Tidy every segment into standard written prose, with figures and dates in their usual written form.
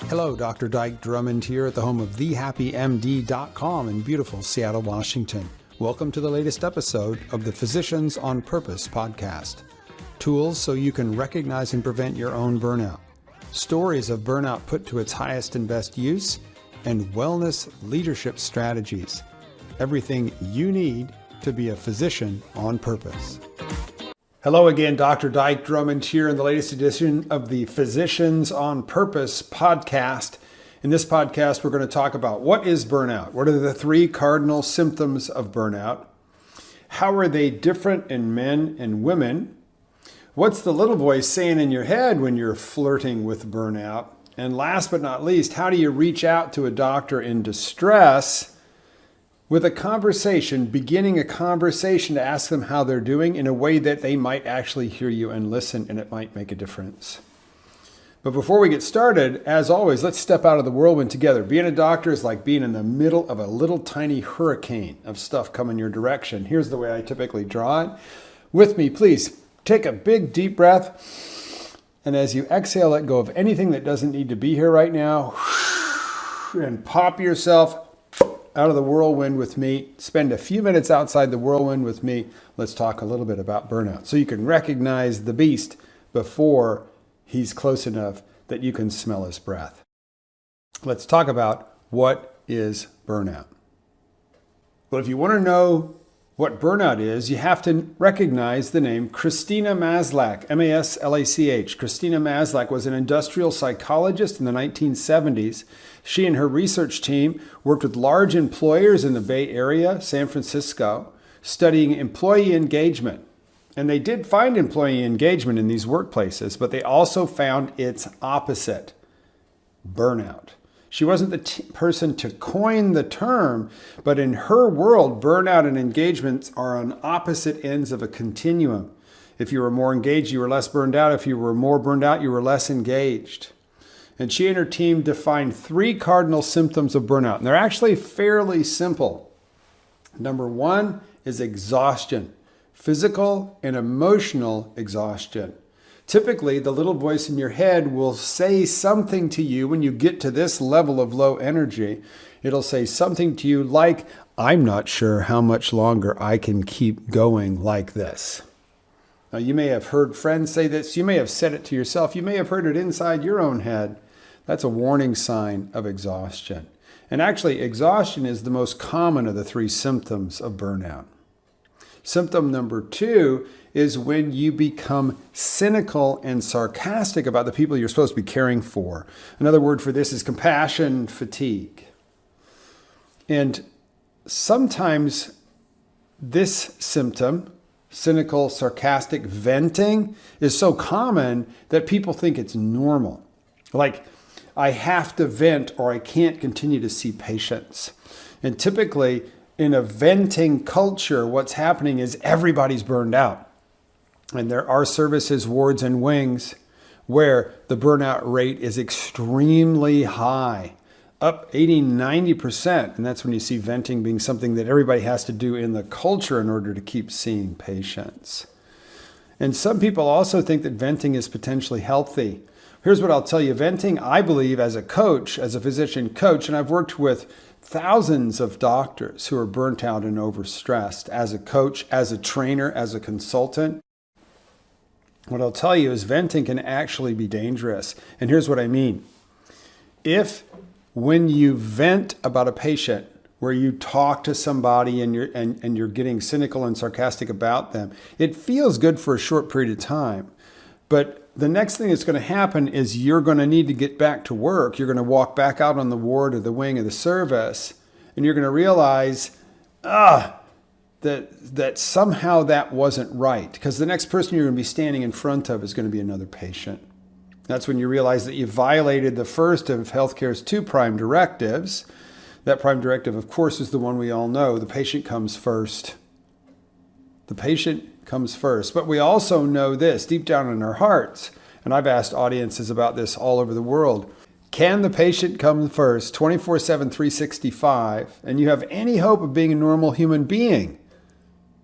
Hello, Dr. Dike Drummond here at the home of thehappymd.com in beautiful Seattle, Washington. Welcome to the latest episode of the Physicians on Purpose podcast. Tools so you can recognize and prevent your own burnout. Stories of burnout put to its highest and best use, and wellness leadership strategies. Everything you need to be a physician on purpose. Hello again, Dr. Dike Drummond here in the latest edition of the Physicians on Purpose podcast. In this podcast, we're going to talk about what is burnout? What are the three cardinal symptoms of burnout? How are they different in men and women? What's the little voice saying in your head when you're flirting with burnout? And last but not least, how do you reach out to a doctor in distress with a conversation, beginning a conversation to ask them how they're doing in a way that they might actually hear you and listen, and it might make a difference. But before we get started, as always, let's step out of the whirlwind together. Being a doctor is like being in the middle of a little tiny hurricane of stuff coming your direction. Here's the way I typically draw it. With me, please take a big deep breath. And as you exhale, let go of anything that doesn't need to be here right now. And pop yourself out of the whirlwind with me. Spend a few minutes outside the whirlwind with me. Let's talk a little bit about burnout so you can recognize the beast before he's close enough that you can smell his breath. Let's talk about what is burnout. Well, if you want to know what burnout is, you have to recognize the name Christina Maslach, M-A-S-L-A-C-H. Christina Maslach was an industrial psychologist in the 1970s. She and her research team worked with large employers in the Bay Area, San Francisco, studying employee engagement. And they did find employee engagement in these workplaces, but they also found its opposite, burnout. She wasn't the person to coin the term, but in her world, burnout and engagement are on opposite ends of a continuum. If you were more engaged, you were less burned out. If you were more burned out, you were less engaged. And she and her team defined three cardinal symptoms of burnout. And they're actually fairly simple. Number one is exhaustion, physical and emotional exhaustion. Typically, the little voice in your head will say something to you when you get to this level of low energy. It'll say something to you like, I'm not sure how much longer I can keep going like this. Now, you may have heard friends say this. You may have said it to yourself. You may have heard it inside your own head. That's a warning sign of exhaustion. And actually, exhaustion is the most common of the three symptoms of burnout. Symptom number two is when you become cynical and sarcastic about the people you're supposed to be caring for. Another word for this is compassion fatigue. And sometimes this symptom, cynical, sarcastic venting, is so common that people think it's normal. Like, I have to vent or I can't continue to see patients. And typically, in a venting culture, what's happening is everybody's burned out. And there are services, wards, and wings where the burnout rate is extremely high, up 80, 90%. And that's when you see venting being something that everybody has to do in the culture in order to keep seeing patients. And some people also think that venting is potentially healthy. Here's what I'll tell you. Venting, I believe, as a coach, as a physician coach, and I've worked with thousands of doctors who are burnt out and overstressed as a coach, as a trainer, as a consultant. What I'll tell you is venting can actually be dangerous. And here's what I mean. If when you vent about a patient, where you talk to somebody and you're getting cynical and sarcastic about them, it feels good for a short period of time. But the next thing that's going to happen is you're going to need to get back to work. You're going to walk back out on the ward or the wing of the service, and you're going to realize, that somehow that wasn't right, because the next person you're going to be standing in front of is going to be another patient. That's when you realize that you violated the first of healthcare's two prime directives. That prime directive, of course, is the one we all know. The patient comes first. The patient comes first. But we also know this deep down in our hearts, and I've asked audiences about this all over the world. Can the patient come first 24/7, 365, and you have any hope of being a normal human being?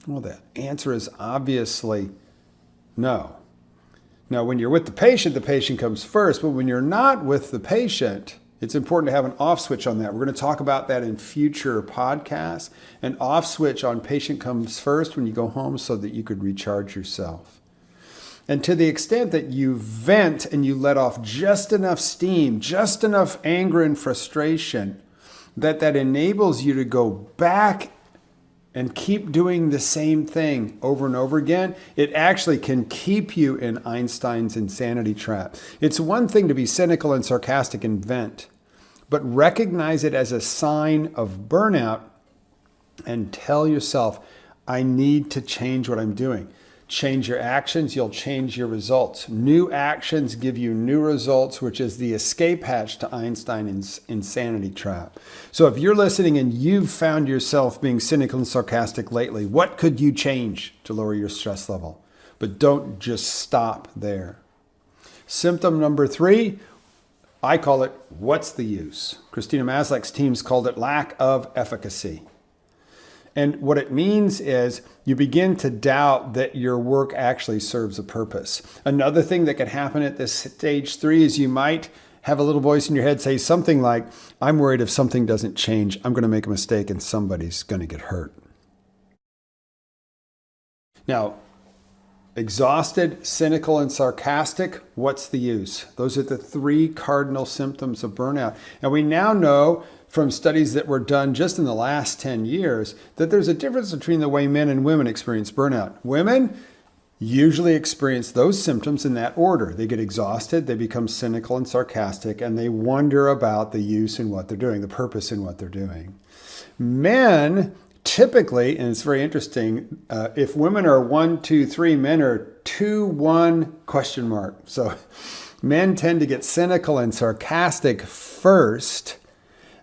Well, the answer is obviously no. Now, when you're with the patient comes first, but when you're not with the patient, it's important to have an off switch on that. We're going to talk about that in future podcasts. An off switch on patient comes first when you go home so that you could recharge yourself. And to the extent that you vent and you let off just enough steam, just enough anger and frustration, that enables you to go back and keep doing the same thing over and over again, it actually can keep you in Einstein's insanity trap. It's one thing to be cynical and sarcastic and vent, but recognize it as a sign of burnout and tell yourself, I need to change what I'm doing. Change your actions, you'll change your results. New actions give you new results, which is the escape hatch to Einstein's insanity trap. So if you're listening and you've found yourself being cynical and sarcastic lately, what could you change to lower your stress level? But don't just stop there. Symptom number 3, I call it, what's the use? Christina Maslach's teams called it lack of efficacy. And what it means is you begin to doubt that your work actually serves a purpose. Another thing that can happen at this stage 3 is you might have a little voice in your head say something like, I'm worried if something doesn't change, I'm going to make a mistake and somebody's going to get hurt. Now, exhausted, cynical, and sarcastic, what's the use? Those are the 3 cardinal symptoms of burnout. And we now know from studies that were done just in the last 10 years that there's a difference between the way men and women experience burnout. Women usually experience those symptoms in that order. They get exhausted, they become cynical and sarcastic, and they wonder about the use in what they're doing, the purpose in what they're doing. Men typically, and it's very interesting, if women are 1, 2, 3, men are 2, 1, question mark. So men tend to get cynical and sarcastic first,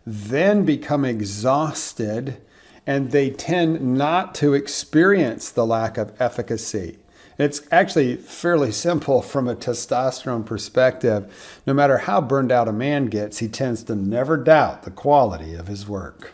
then become exhausted, and they tend not to experience the lack of efficacy. It's actually fairly simple from a testosterone perspective. No matter how burned out a man gets, he tends to never doubt the quality of his work.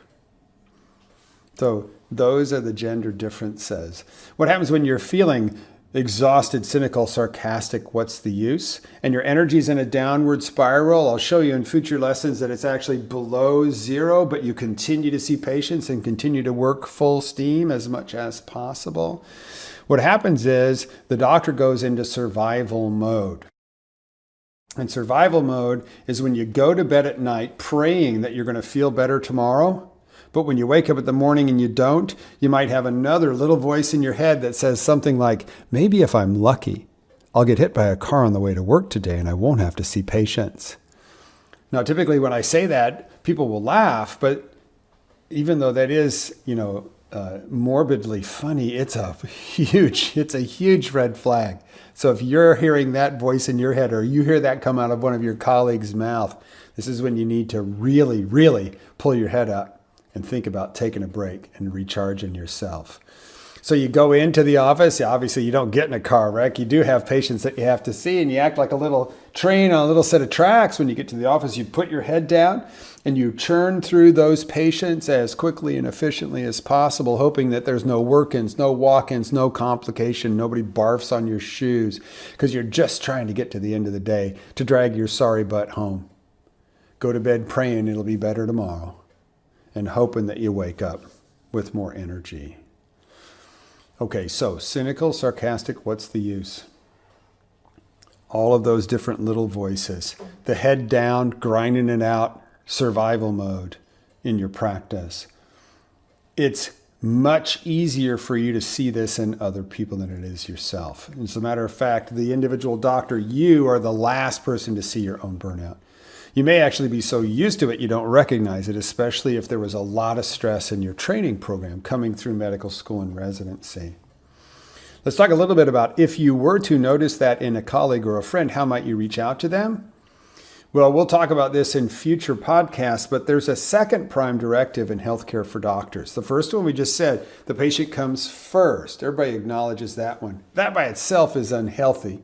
So those are the gender differences. What happens when you're feeling exhausted, cynical, sarcastic, what's the use? And your energy's in a downward spiral. I'll show you in future lessons that it's actually below 0, but you continue to see patients and continue to work full steam as much as possible. What happens is the doctor goes into survival mode. And survival mode is when you go to bed at night praying that you're going to feel better tomorrow. But when you wake up in the morning and you don't, you might have another little voice in your head that says something like, maybe if I'm lucky, I'll get hit by a car on the way to work today and I won't have to see patients. Now, typically when I say that, people will laugh, but even though that is, morbidly funny, it's a huge red flag. So if you're hearing that voice in your head or you hear that come out of one of your colleagues' mouth, this is when you need to really, really pull your head up and think about taking a break and recharging yourself. So you go into the office, obviously you don't get in a car wreck. You do have patients that you have to see and you act like a little train on a little set of tracks. When you get to the office, you put your head down and you churn through those patients as quickly and efficiently as possible, hoping that there's no work-ins, no walk-ins, no complication, nobody barfs on your shoes, because you're just trying to get to the end of the day to drag your sorry butt home. Go to bed praying it'll be better tomorrow, and hoping that you wake up with more energy. Okay, so cynical, sarcastic, what's the use? All of those different little voices. The head down, grinding it out, survival mode in your practice. It's much easier for you to see this in other people than it is yourself. As a matter of fact, the individual doctor, you are the last person to see your own burnout. You may actually be so used to it you don't recognize it, especially if there was a lot of stress in your training program coming through medical school and residency. Let's talk a little bit about if you were to notice that in a colleague or a friend, how might you reach out to them? Well, we'll talk about this in future podcasts, but there's a second prime directive in healthcare for doctors. The first one we just said, the patient comes first. Everybody acknowledges that one. That by itself is unhealthy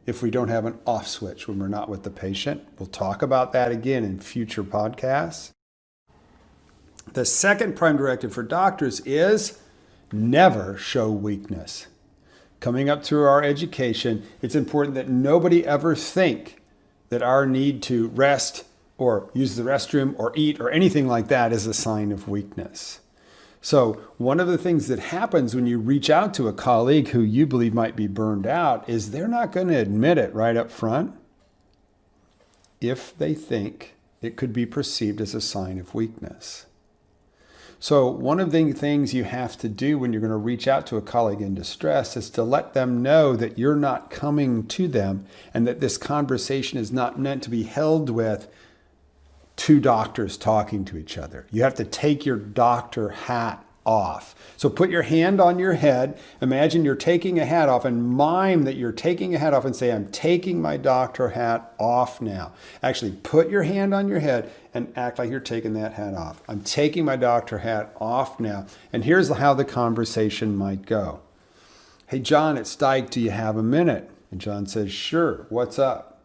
if we don't have an off switch when we're not with the patient. We'll talk about that again in future podcasts. The second prime directive for doctors is never show weakness. coming up through our education, it's important that nobody ever think that our need to rest or use the restroom or eat or anything like that is a sign of weakness. So one of the things that happens when you reach out to a colleague who you believe might be burned out is they're not going to admit it right up front if they think it could be perceived as a sign of weakness. So one of the things you have to do when you're going to reach out to a colleague in distress is to let them know that you're not coming to them and that this conversation is not meant to be held with two doctors talking to each other. You have to take your doctor hat off. So put your hand on your head. Imagine you're taking a hat off and mime that you're taking a hat off and say, I'm taking my doctor hat off now. Actually, put your hand on your head and act like you're taking that hat off. I'm taking my doctor hat off now. And here's how the conversation might go. Hey, John, it's Dike. Do you have a minute? And John says, sure. What's up?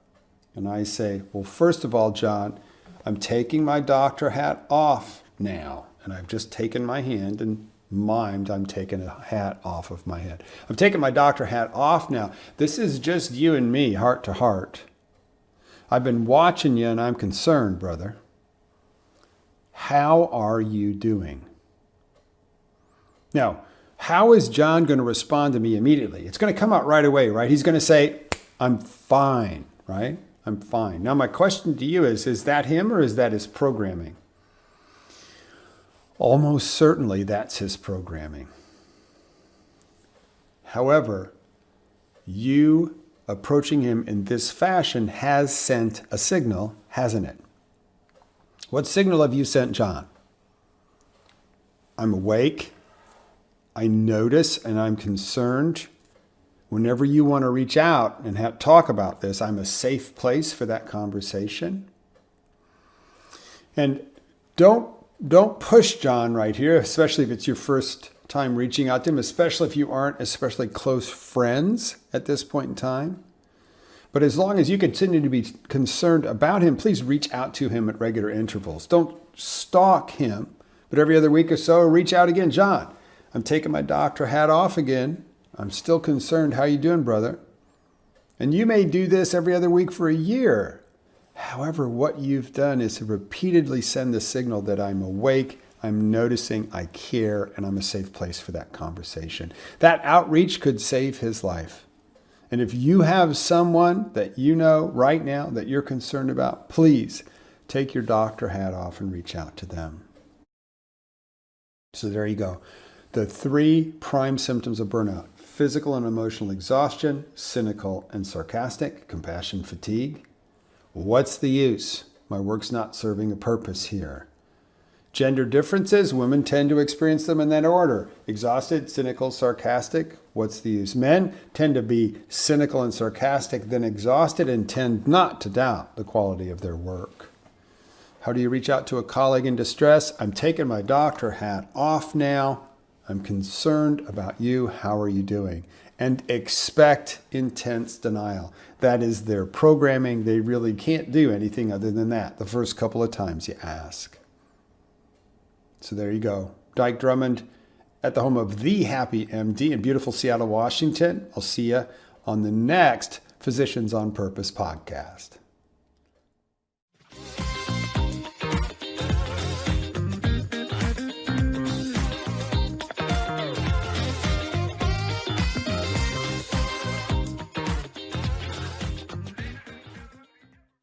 And I say, well, first of all, John, I'm taking my doctor hat off now. And I've just taken my hand and mimed I'm taking a hat off of my head. I'm taking my doctor hat off now. This is just you and me, heart to heart. I've been watching you and I'm concerned, brother. How are you doing? Now, how is John going to respond to me immediately? It's going to come out right away, right? He's going to say, I'm fine, right? I'm fine. Now, my question to you is that him or is that his programming? Almost certainly that's his programming. However, you approaching him in this fashion has sent a signal, hasn't it? What signal have you sent John? I'm awake, I notice, and I'm concerned. Whenever you want to reach out and talk about this, I'm a safe place for that conversation. And don't push John right here, especially if it's your first time reaching out to him, especially if you aren't especially close friends at this point in time. But as long as you continue to be concerned about him, please reach out to him at regular intervals. Don't stalk him, but every other week or so, reach out again. John, I'm taking my doctor hat off again. I'm still concerned. How you doing, brother? And you may do this every other week for a year. However, what you've done is to repeatedly send the signal that I'm awake, I'm noticing, I care, and I'm a safe place for that conversation. That outreach could save his life. And if you have someone that you know right now that you're concerned about, please take your doctor hat off and reach out to them. So there you go. The 3 prime symptoms of burnout: physical and emotional exhaustion, cynical and sarcastic, compassion fatigue. What's the use? My work's not serving a purpose here. Gender differences, women tend to experience them in that order: exhausted, cynical, sarcastic. What's the use? Men tend to be cynical and sarcastic, then exhausted, and tend not to doubt the quality of their work. How do you reach out to a colleague in distress? I'm taking my doctor hat off now. I'm concerned about you. How are you doing? And expect intense denial. That is their programming. They really can't do anything other than that the first couple of times you ask. So there you go. Dike Drummond at the home of The Happy MD in beautiful Seattle, Washington. I'll see you on the next Physicians on Purpose podcast.